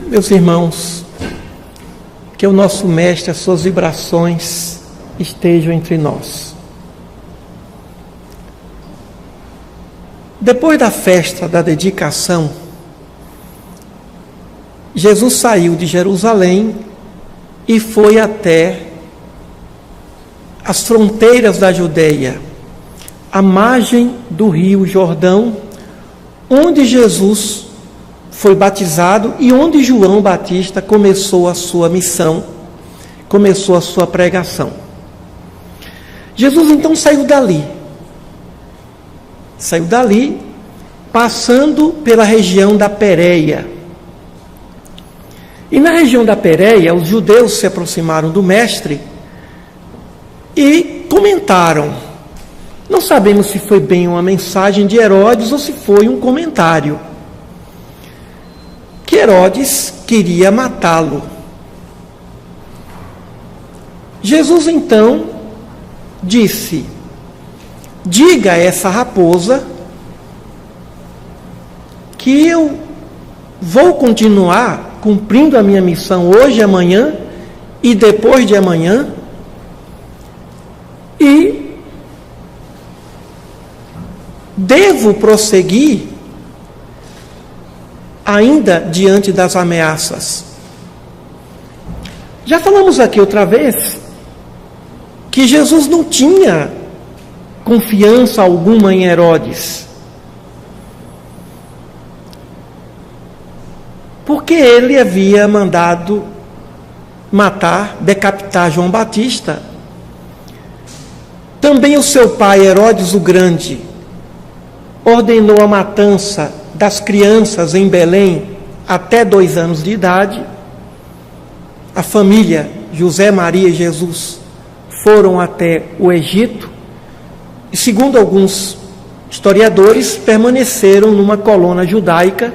Meus irmãos, que o nosso Mestre, as suas vibrações estejam entre nós. Depois da festa da dedicação, Jesus saiu de Jerusalém e foi até as fronteiras da Judeia, à margem do rio Jordão, onde Jesus foi batizado e onde João Batista começou a sua missão, começou a sua pregação. Jesus então saiu dali, passando pela região da Pérea. E na região da Pérea, os judeus se aproximaram do Mestre e comentaram. Não sabemos se foi bem uma mensagem de Herodes ou se foi um comentário. Que Herodes queria matá-lo. Jesus então disse: diga a essa raposa que eu vou continuar cumprindo a minha missão hoje, amanhã e depois de amanhã, e devo prosseguir ainda diante das ameaças. Já falamos aqui outra vez que Jesus não tinha confiança alguma em Herodes, porque ele havia mandado matar, decapitar João Batista. Também o seu pai, Herodes o Grande, ordenou a matança das crianças em Belém até 2 anos de idade. A família José, Maria e Jesus foram até o Egito e, segundo alguns historiadores, permaneceram numa colônia judaica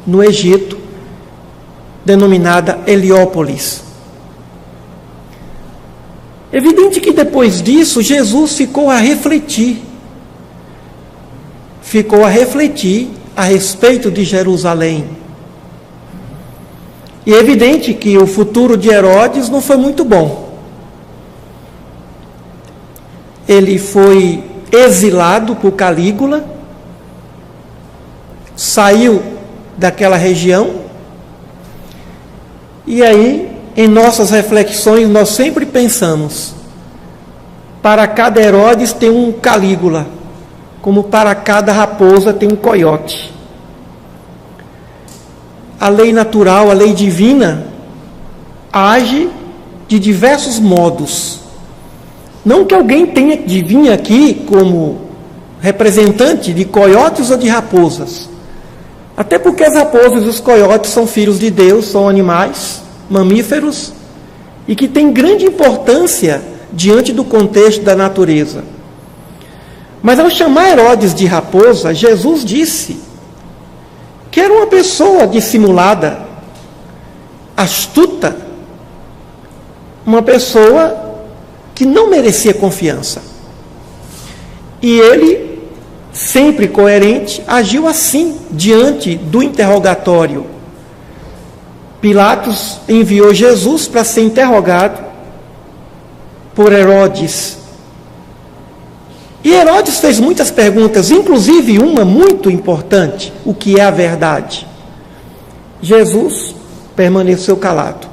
no Egito, denominada Heliópolis. Evidente que depois disso, Jesus ficou a refletir a respeito de Jerusalém. E é evidente que o futuro de Herodes não foi muito bom. Ele foi exilado por Calígula, saiu daquela região, e aí, em nossas reflexões, nós sempre pensamos: para cada Herodes tem um Calígula, como para cada raposa tem um coiote. A lei natural, a lei divina, age de diversos modos. Não que alguém tenha de vir aqui como representante de coiotes ou de raposas. Até porque as raposas e os coiotes são filhos de Deus, são animais, mamíferos, e que têm grande importância diante do contexto da natureza. Mas ao chamar Herodes de raposa, Jesus disse que era uma pessoa dissimulada, astuta, uma pessoa que não merecia confiança. E ele, sempre coerente, agiu assim diante do interrogatório. Pilatos enviou Jesus para ser interrogado por Herodes. E Herodes fez muitas perguntas, inclusive uma muito importante: o que é a verdade? Jesus permaneceu calado.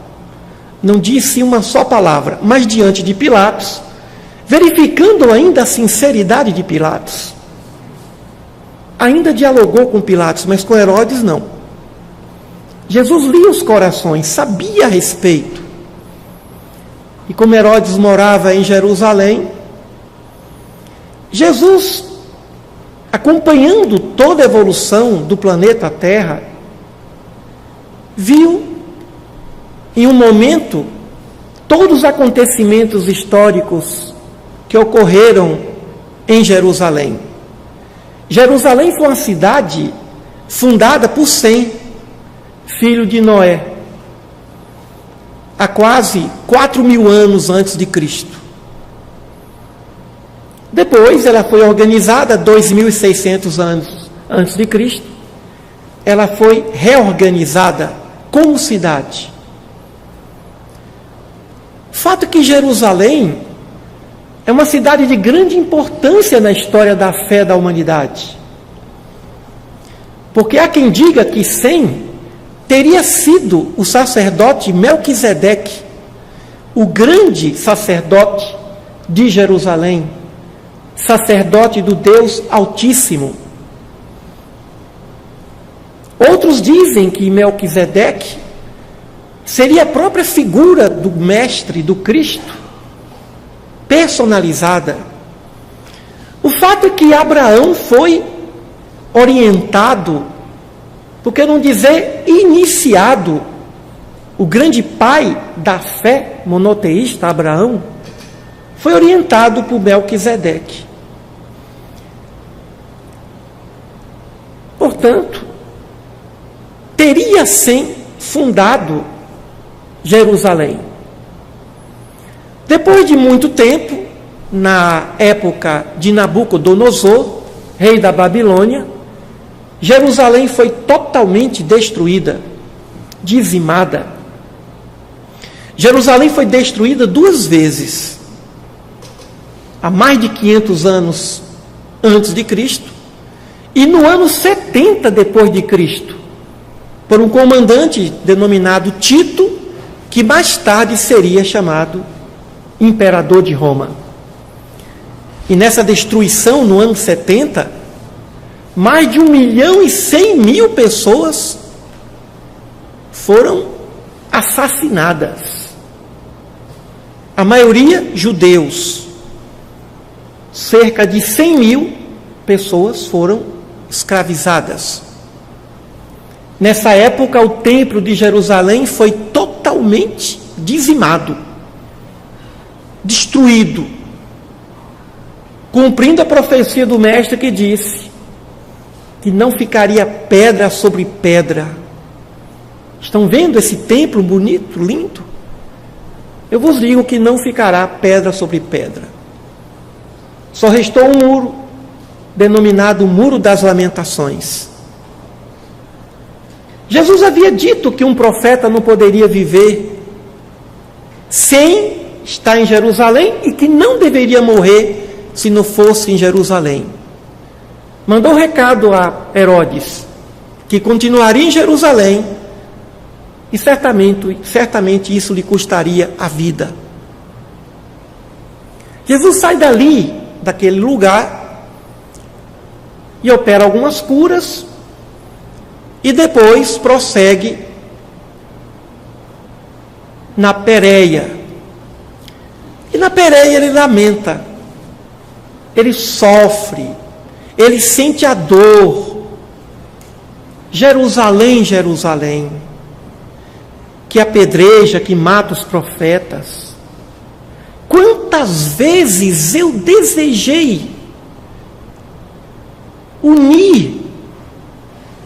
Não disse uma só palavra, mas diante de Pilatos, verificando ainda a sinceridade de Pilatos, ainda dialogou com Pilatos, mas com Herodes não. Jesus lia os corações, sabia a respeito. E como Herodes morava em Jerusalém, Jesus, acompanhando toda a evolução do planeta Terra, viu em um momento todos os acontecimentos históricos que ocorreram em Jerusalém. Jerusalém foi uma cidade fundada por Sem, filho de Noé, há quase 4.000 anos antes de Cristo. Depois ela foi organizada 2.600 anos antes de Cristo. Ela foi reorganizada como cidade. O fato é que Jerusalém é uma cidade de grande importância na história da fé da humanidade. Porque há quem diga que Sem teria sido o sacerdote Melquisedeque, o grande sacerdote de Jerusalém, sacerdote do Deus Altíssimo. Outros dizem que Melquisedeque seria a própria figura do Mestre, do Cristo, personalizada. O fato é que Abraão foi orientado, por que não dizer iniciado, o grande pai da fé monoteísta, Abraão, foi orientado por Melquisedeque. Portanto, teria Sem fundado Jerusalém. Depois de muito tempo, na época de Nabucodonosor, rei da Babilônia, Jerusalém foi totalmente destruída, dizimada. Jerusalém foi destruída 2 vezes. Há mais de 500 anos antes de Cristo e no ano 70 depois de Cristo, por um comandante denominado Tito, que mais tarde seria chamado imperador de Roma. E nessa destruição, no ano 70, mais de 1.100.000 pessoas foram assassinadas. A maioria judeus. Cerca de 100.000 pessoas foram escravizadas. Nessa época, o templo de Jerusalém foi totalmente dizimado, destruído, cumprindo a profecia do Mestre que disse que não ficaria pedra sobre pedra. Estão vendo esse templo bonito, lindo? Eu vos digo que não ficará pedra sobre pedra. Só restou um muro, denominado Muro das Lamentações. Jesus havia dito que um profeta não poderia viver sem estar em Jerusalém e que não deveria morrer se não fosse em Jerusalém. Mandou recado a Herodes que continuaria em Jerusalém e certamente isso lhe custaria a vida. Jesus sai dali, daquele lugar, e opera algumas curas, e depois prossegue na Pérea. E na Pérea ele lamenta, ele sofre, ele sente a dor. Jerusalém, Jerusalém, que apedreja, que mata os profetas. Quantas vezes eu desejei unir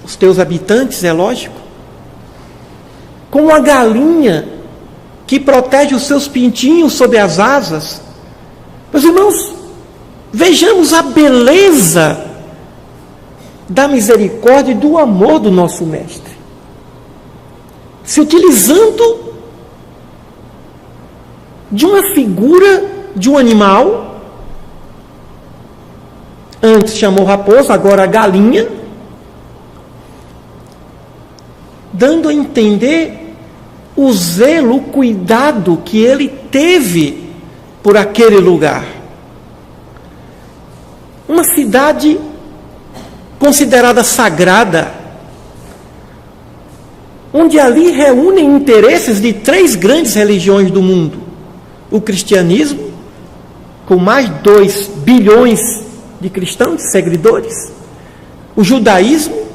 os teus habitantes, é lógico, como a galinha que protege os seus pintinhos sob as asas. Meus irmãos, vejamos a beleza da misericórdia e do amor do nosso Mestre, se utilizando de uma figura de um animal, antes chamou raposa, agora galinha, dando a entender o zelo, o cuidado que ele teve por aquele lugar. Uma cidade considerada sagrada, onde ali reúnem interesses de 3 grandes religiões do mundo: o cristianismo, com mais de 2 bilhões de cristãos, de seguidores, o judaísmo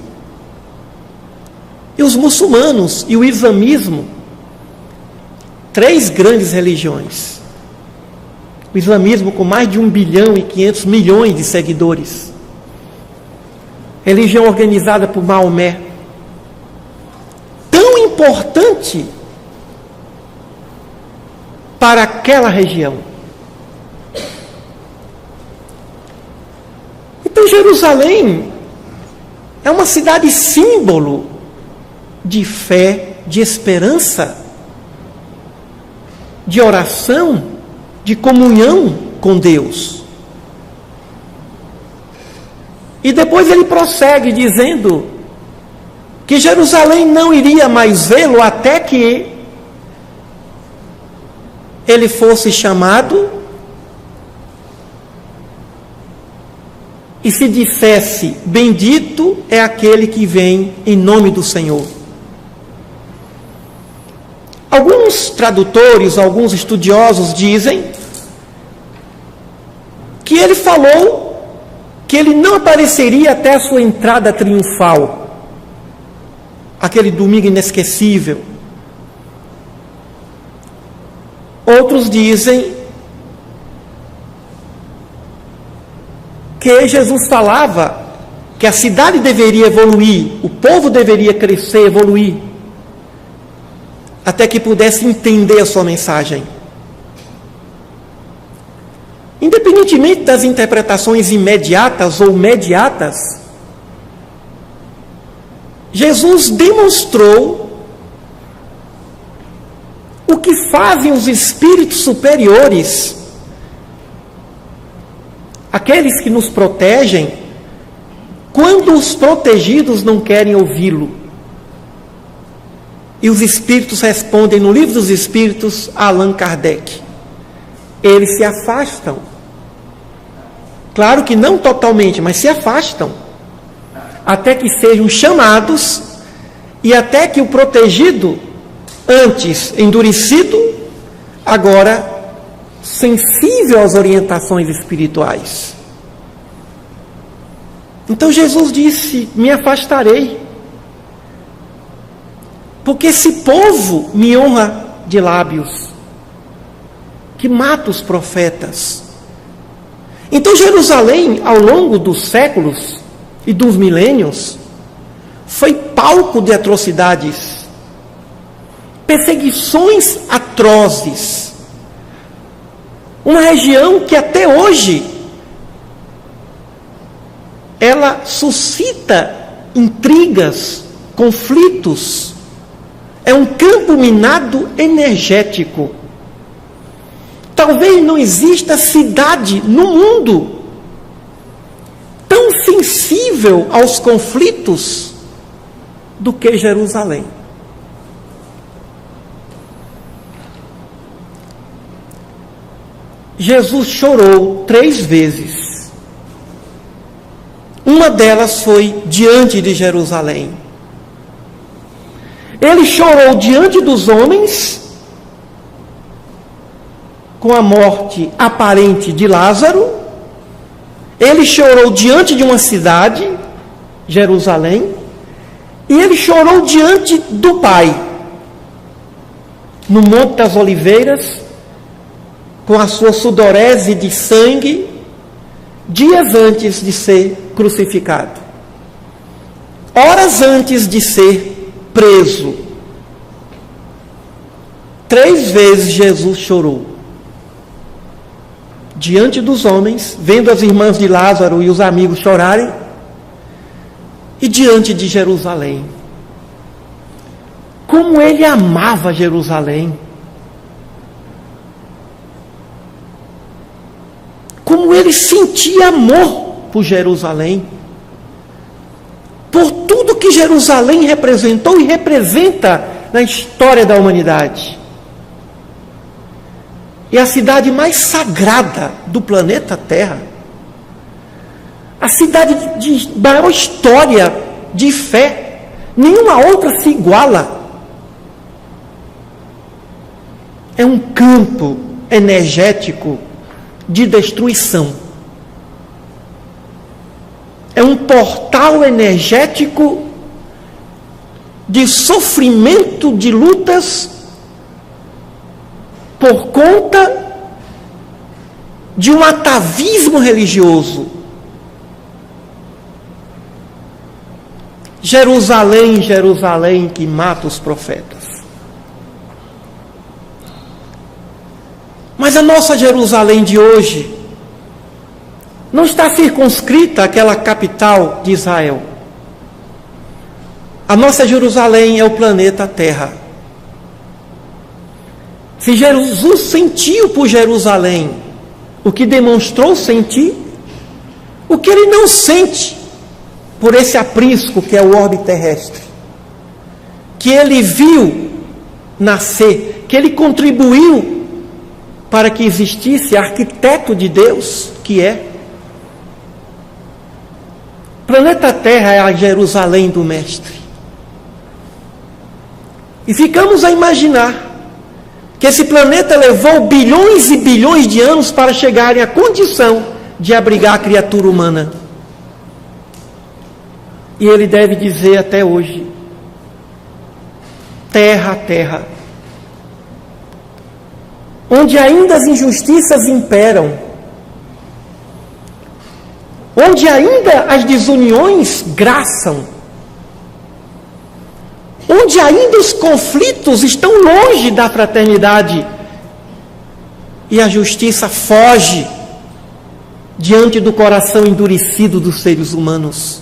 e os muçulmanos e o islamismo. 3 grandes religiões. O islamismo com mais de 1.500.000.000 de seguidores. Religião organizada por Maomé. Tão importante para aquela região. Então Jerusalém é uma cidade símbolo de fé, de esperança, de oração, de comunhão com Deus. E depois ele prossegue dizendo que Jerusalém não iria mais vê-lo até que ele fosse chamado e se dissesse: bendito é aquele que vem em nome do Senhor. Alguns tradutores, alguns estudiosos dizem que ele falou que ele não apareceria até a sua entrada triunfal, aquele domingo inesquecível. Outros dizem que Jesus falava que a cidade deveria evoluir, o povo deveria crescer, evoluir, até que pudesse entender a sua mensagem. Independentemente das interpretações imediatas ou mediatas, Jesus demonstrou o que fazem os espíritos superiores, aqueles que nos protegem, quando os protegidos não querem ouvi-lo. E os espíritos respondem no Livro dos Espíritos a Allan Kardec: eles se afastam. Claro que não totalmente, mas se afastam, até que sejam chamados e até que o protegido, antes endurecido, agora sensível às orientações espirituais. Então Jesus disse: me afastarei, porque esse povo me honra de lábios, que mata os profetas. Então Jerusalém, ao longo dos séculos e dos milênios, foi palco de atrocidades, perseguições atrozes. Uma região que até hoje ela suscita intrigas, conflitos. É um campo minado energético. Talvez não exista cidade no mundo tão sensível aos conflitos do que Jerusalém. Jesus chorou 3 vezes. Uma delas foi diante de Jerusalém. Ele chorou diante dos homens, com a morte aparente de Lázaro. Ele chorou diante de uma cidade, Jerusalém, e ele chorou diante do Pai, no Monte das Oliveiras, com a sua sudorese de sangue, dias antes de ser crucificado, horas antes de ser preso. 3 vezes Jesus chorou. Diante dos homens, vendo as irmãs de Lázaro e os amigos chorarem, e diante de Jerusalém. Como ele amava Jerusalém! Como ele sentia amor por Jerusalém! Por tudo que Jerusalém representou e representa na história da humanidade. É a cidade mais sagrada do planeta Terra. A cidade de maior história de fé. Nenhuma outra se iguala. É um campo energético de destruição. É um portal energético de sofrimento, de lutas, por conta de um atavismo religioso. Jerusalém, Jerusalém, que mata os profetas. Mas a nossa Jerusalém de hoje não está circunscrita àquela capital de Israel. A nossa Jerusalém é o planeta Terra. Se Jesus sentiu por Jerusalém o que demonstrou sentir, o que ele não sente por esse aprisco que é o orbe terrestre, que ele viu nascer, que ele contribuiu para que existisse arquiteto de Deus, que é. O planeta Terra é a Jerusalém do Mestre. E ficamos a imaginar que esse planeta levou bilhões e bilhões de anos para chegarem à condição de abrigar a criatura humana. E ele deve dizer até hoje: terra, terra, onde ainda as injustiças imperam, onde ainda as desuniões graçam, onde ainda os conflitos estão longe da fraternidade e a justiça foge diante do coração endurecido dos seres humanos.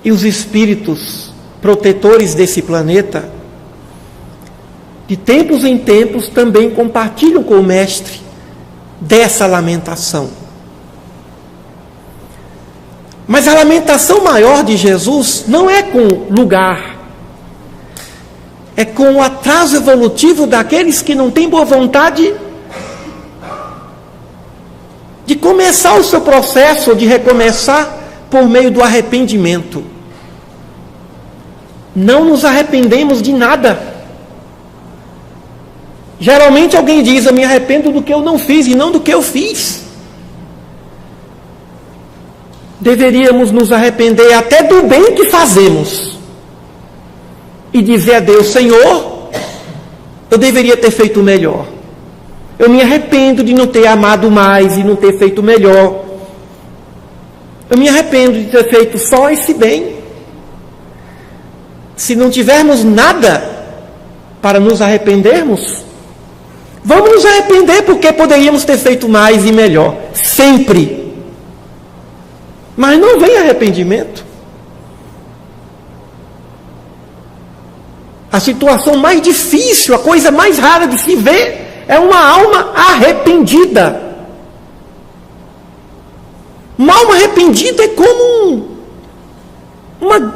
E os espíritos protetores desse planeta, de tempos em tempos, também compartilham com o Mestre dessa lamentação. Mas a lamentação maior de Jesus não é com lugar, é com o atraso evolutivo daqueles que não têm boa vontade de começar o seu processo, ou de recomeçar por meio do arrependimento. Não nos arrependemos de nada. Geralmente alguém diz: eu me arrependo do que eu não fiz e não do que eu fiz. Deveríamos nos arrepender até do bem que fazemos e dizer a Deus: Senhor, eu deveria ter feito melhor. Eu me arrependo de não ter amado mais e não ter feito melhor. Eu me arrependo de ter feito só esse bem. Se não tivermos nada para nos arrependermos, vamos nos arrepender porque poderíamos ter feito mais e melhor. Sempre. Mas não vem arrependimento. A situação mais difícil, a coisa mais rara de se ver, é uma alma arrependida. Uma alma arrependida é como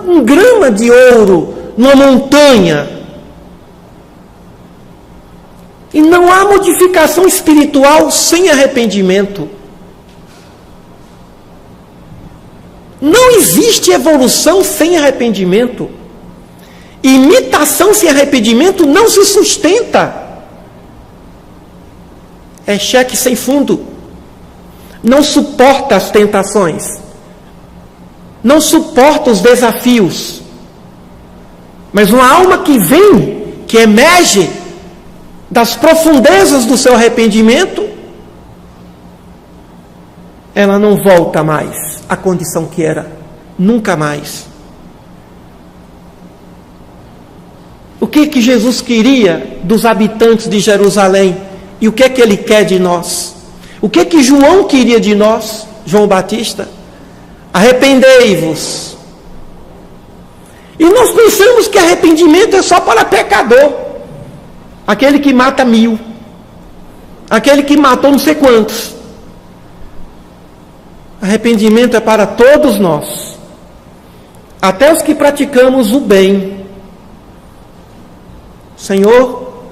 um grama de ouro numa montanha. E não há modificação espiritual sem arrependimento. Não existe evolução sem arrependimento. Imitação sem arrependimento não se sustenta. É cheque sem fundo. Não suporta as tentações. Não suporta os desafios. Mas uma alma que vem, que emerge das profundezas do seu arrependimento, ela não volta mais à condição que era. Nunca mais. O que Jesus queria dos habitantes de Jerusalém? E o que ele quer de nós? O que João queria de nós, João Batista? Arrependei-vos. E nós pensamos que arrependimento é só para pecador. Aquele que mata 1000. Aquele que matou não sei quantos. Arrependimento é para todos nós. Até os que praticamos o bem. Senhor,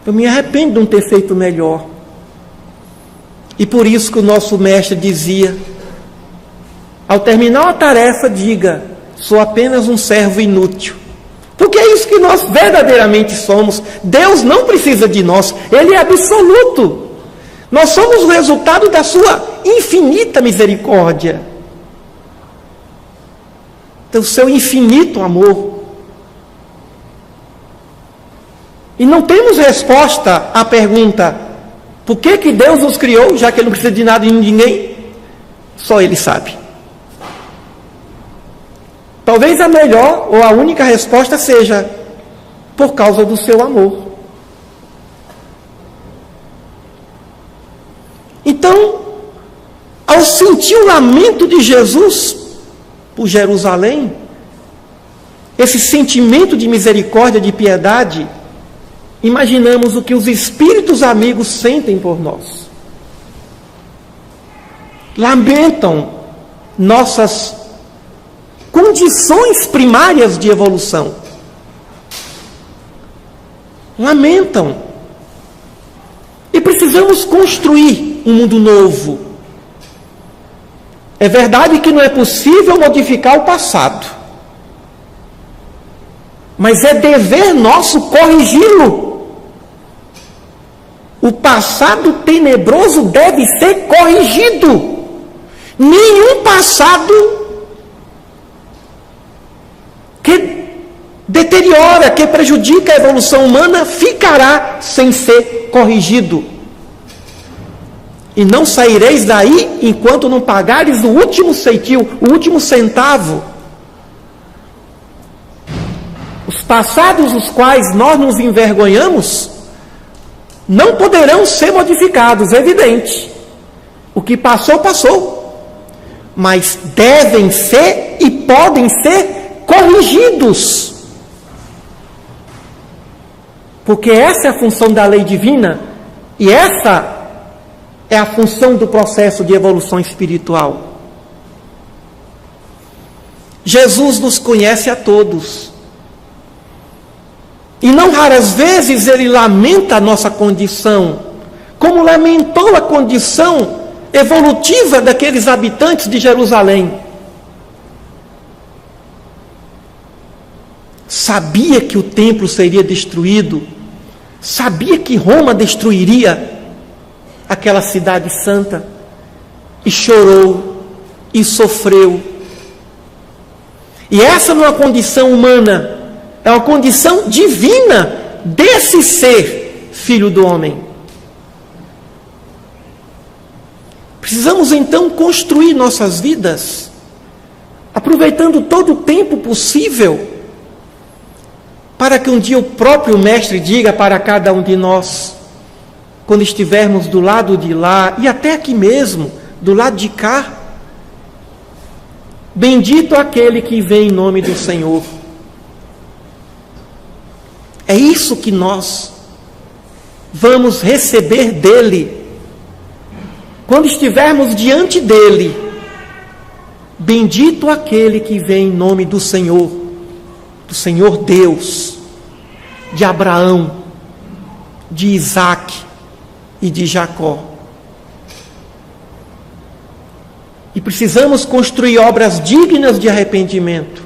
eu me arrependo de não ter feito melhor. E por isso que o nosso mestre dizia: ao terminar a tarefa, diga: sou apenas um servo inútil. Porque é isso que nós verdadeiramente somos. Deus não precisa de nós, Ele é absoluto. Nós somos o resultado da sua infinita misericórdia, do seu infinito amor. E não temos resposta à pergunta: por que Deus nos criou, já que Ele não precisa de nada e de ninguém? Só Ele sabe. Talvez a melhor ou a única resposta seja: por causa do seu amor. Então, ao ao sentir o lamento de Jesus por Jerusalém, esse sentimento de misericórdia, de piedade, imaginamos o que os espíritos amigos sentem por nós. Lamentam nossas condições primárias de evolução. Lamentam. E precisamos construir um mundo novo. É verdade que não é possível modificar o passado, mas é dever nosso corrigi-lo. O passado tenebroso deve ser corrigido. Nenhum passado que deteriora, que prejudica a evolução humana, ficará sem ser corrigido. E não saireis daí enquanto não pagares o último ceitil, o último centavo. Os passados os quais nós nos envergonhamos não poderão ser modificados, é evidente. O que passou, passou. Mas devem ser e podem ser corrigidos. Porque essa é a função da lei divina e essa é a função do processo de evolução espiritual. Jesus nos conhece a todos. E não raras vezes ele lamenta a nossa condição, como lamentou a condição evolutiva daqueles habitantes de Jerusalém. Sabia que o templo seria destruído, sabia que Roma destruiria aquela cidade santa, e chorou, e sofreu. E essa não é uma condição humana, é uma condição divina desse ser, filho do homem. Precisamos então construir nossas vidas, aproveitando todo o tempo possível, para que um dia o próprio Mestre diga para cada um de nós, quando estivermos do lado de lá, e até aqui mesmo, do lado de cá: bendito aquele que vem em nome do Senhor. É isso que nós vamos receber dele, quando estivermos diante dele. Bendito aquele que vem em nome do Senhor Deus, de Abraão, de Isaque e de Jacó. E precisamos construir obras dignas de arrependimento.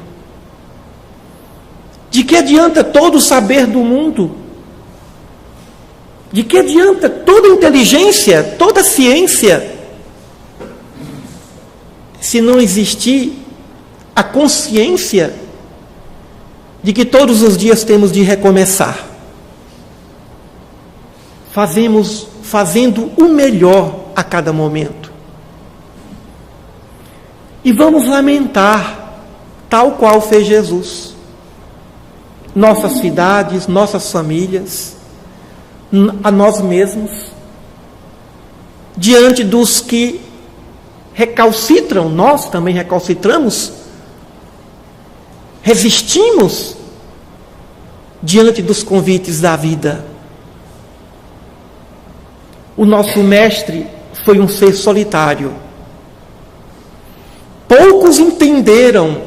De que adianta todo o saber do mundo? De que adianta toda a inteligência, toda a ciência, se não existir a consciência de que todos os dias temos de recomeçar? Fazendo o melhor a cada momento. E vamos lamentar, tal qual fez Jesus, nossas cidades, nossas famílias, a nós mesmos, diante dos que recalcitram. Nós também recalcitramos, resistimos diante dos convites da vida. O nosso mestre foi um ser solitário. Poucos entenderam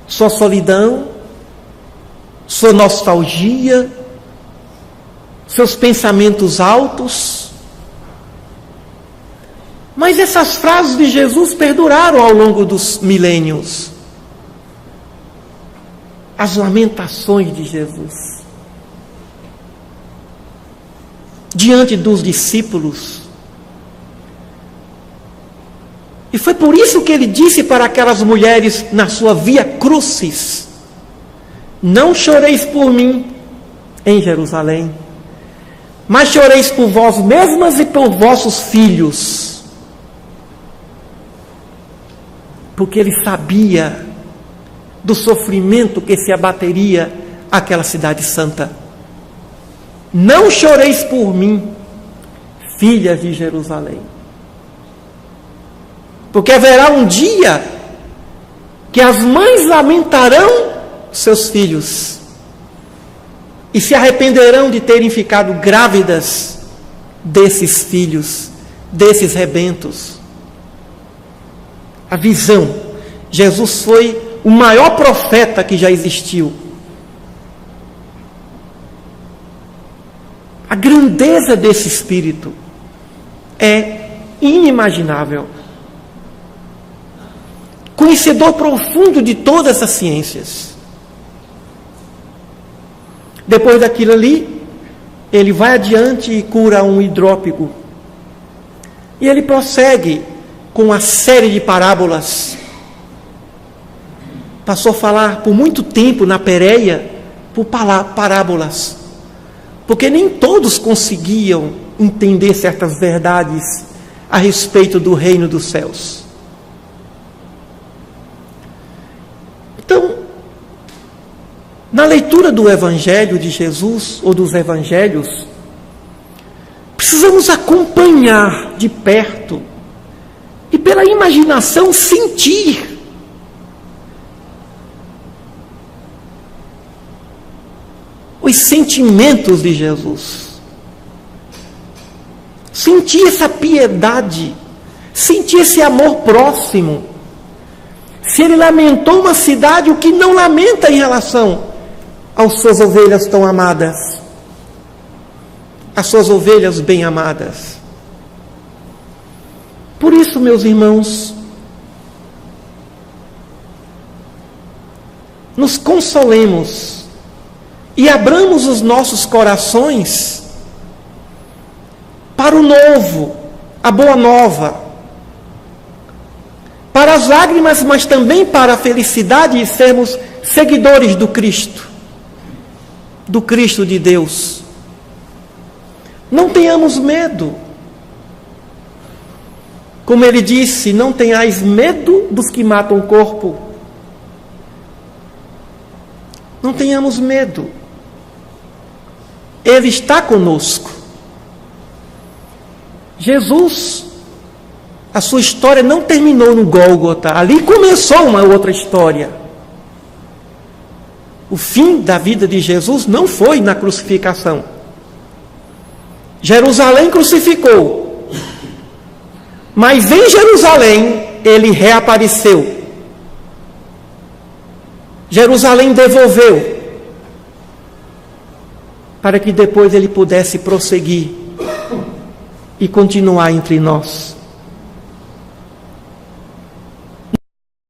sua solidão, sua nostalgia, seus pensamentos altos. Mas essas frases de Jesus perduraram ao longo dos milênios. As lamentações de Jesus diante dos discípulos. E foi por isso que ele disse para aquelas mulheres na sua via crucis: não choreis por mim em Jerusalém, mas choreis por vós mesmas e por vossos filhos. Porque ele sabia do sofrimento que se abateria àquela cidade santa. Não choreis por mim, filhas de Jerusalém. Porque haverá um dia que as mães lamentarão seus filhos e se arrependerão de terem ficado grávidas desses filhos, desses rebentos. A visão. Jesus foi o maior profeta que já existiu. A grandeza desse Espírito é inimaginável. Conhecedor profundo de todas as ciências. Depois daquilo ali, ele vai adiante e cura um hidrópico. E ele prossegue com uma série de parábolas. Passou a falar por muito tempo na Pérea por parábolas. Porque nem todos conseguiam entender certas verdades a respeito do reino dos céus. Então, na leitura do Evangelho de Jesus, ou dos Evangelhos, precisamos acompanhar de perto e pela imaginação sentir os sentimentos de Jesus. Sentir essa piedade, sentir esse amor próximo. Se ele lamentou uma cidade, o que não lamenta em relação às suas ovelhas tão amadas, as suas ovelhas bem amadas. Por isso, meus irmãos, nos consolemos e abramos os nossos corações para o novo, a boa nova, para as lágrimas, mas também para a felicidade de sermos seguidores do Cristo de Deus. Não tenhamos medo. Como ele disse, não tenhais medo dos que matam o corpo. Não tenhamos medo. Ele está conosco. Jesus, a sua história não terminou no Gólgota. Ali começou uma outra história. O fim da vida de Jesus não foi na crucificação. Jerusalém crucificou. Mas em Jerusalém, ele reapareceu. Jerusalém devolveu. Para que depois ele pudesse prosseguir e continuar entre nós.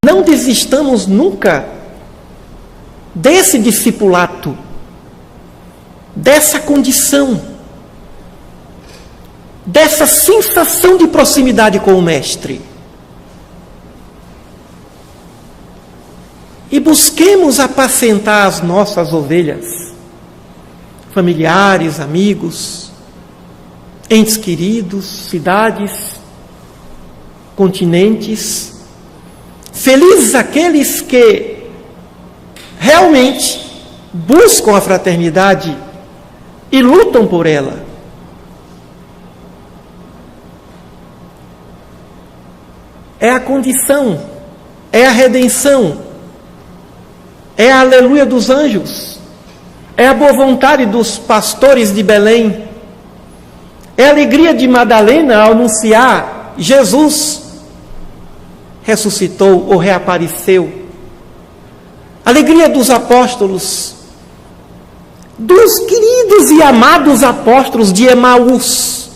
Não desistamos nunca desse discipulato, dessa condição, dessa sensação de proximidade com o Mestre. E busquemos apacentar as nossas ovelhas, familiares, amigos, entes queridos, cidades, continentes. Felizes aqueles que realmente buscam a fraternidade e lutam por ela. É a condição, é a redenção, é a aleluia dos anjos, é a boa vontade dos pastores de Belém, é a alegria de Madalena ao anunciar Jesus ressuscitou ou reapareceu. Alegria dos apóstolos, dos queridos e amados apóstolos de Emaús.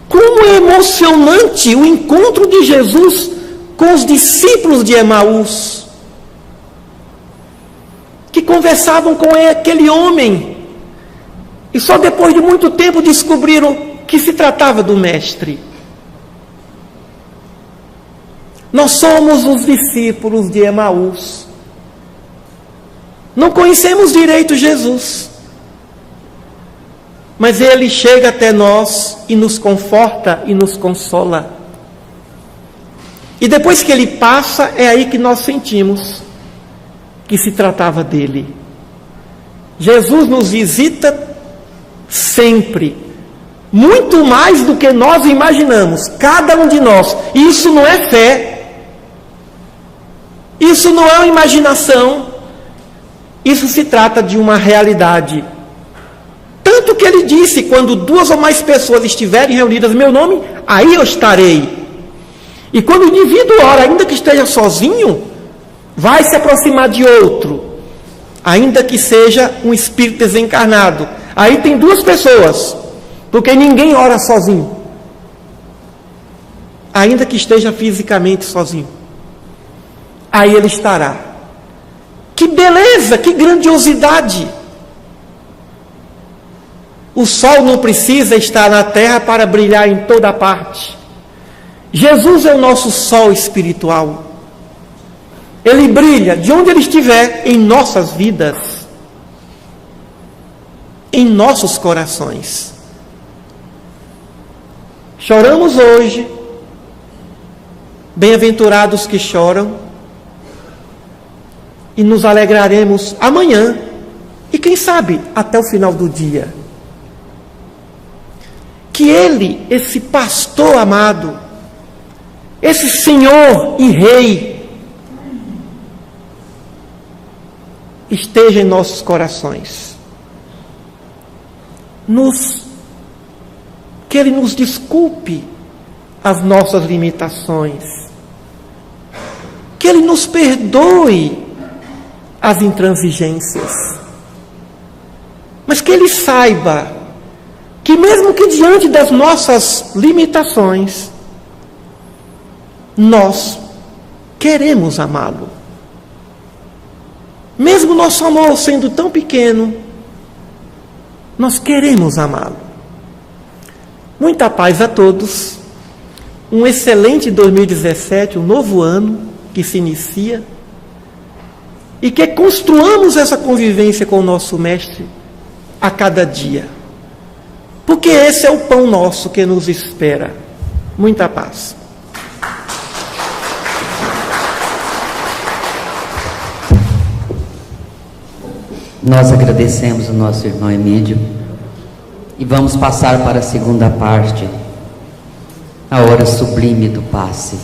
Como é emocionante o encontro de Jesus com os discípulos de Emaús, que conversavam com aquele homem e só depois de muito tempo descobriram que se tratava do Mestre. Nós somos os discípulos de Emaús. Não conhecemos direito Jesus, mas Ele chega até nós e nos conforta e nos consola. E depois que Ele passa, é aí que nós sentimos que se tratava dele. Jesus nos visita sempre, muito mais do que nós imaginamos, cada um de nós. Isso não é fé, isso não é uma imaginação, isso se trata de uma realidade. Tanto que ele disse, quando 2 ou mais pessoas estiverem reunidas em meu nome, aí eu estarei. E quando o indivíduo ora, ainda que esteja sozinho, vai se aproximar de outro, ainda que seja um espírito desencarnado. Aí tem 2 pessoas, porque ninguém ora sozinho, ainda que esteja fisicamente sozinho. Aí ele estará. Que beleza, que grandiosidade! O sol não precisa estar na terra para brilhar em toda parte. Jesus é o nosso sol espiritual. Ele brilha de onde ele estiver em nossas vidas, em nossos corações. Choramos hoje, bem-aventurados que choram, e nos alegraremos amanhã, e quem sabe até o final do dia. Que ele, esse pastor amado, esse Senhor e Rei, esteja em nossos corações. Que ele nos desculpe as nossas limitações, que ele nos perdoe as intransigências, mas que ele saiba que mesmo que diante das nossas limitações, nós queremos amá-lo. Mesmo nosso amor sendo tão pequeno, nós queremos amá-lo. Muita paz a todos, um excelente 2017, um novo ano que se inicia, e que construamos essa convivência com o nosso Mestre a cada dia, porque esse é o pão nosso que nos espera. Muita paz. Nós agradecemos o nosso irmão Emílio e vamos passar para a segunda parte, a hora sublime do passe.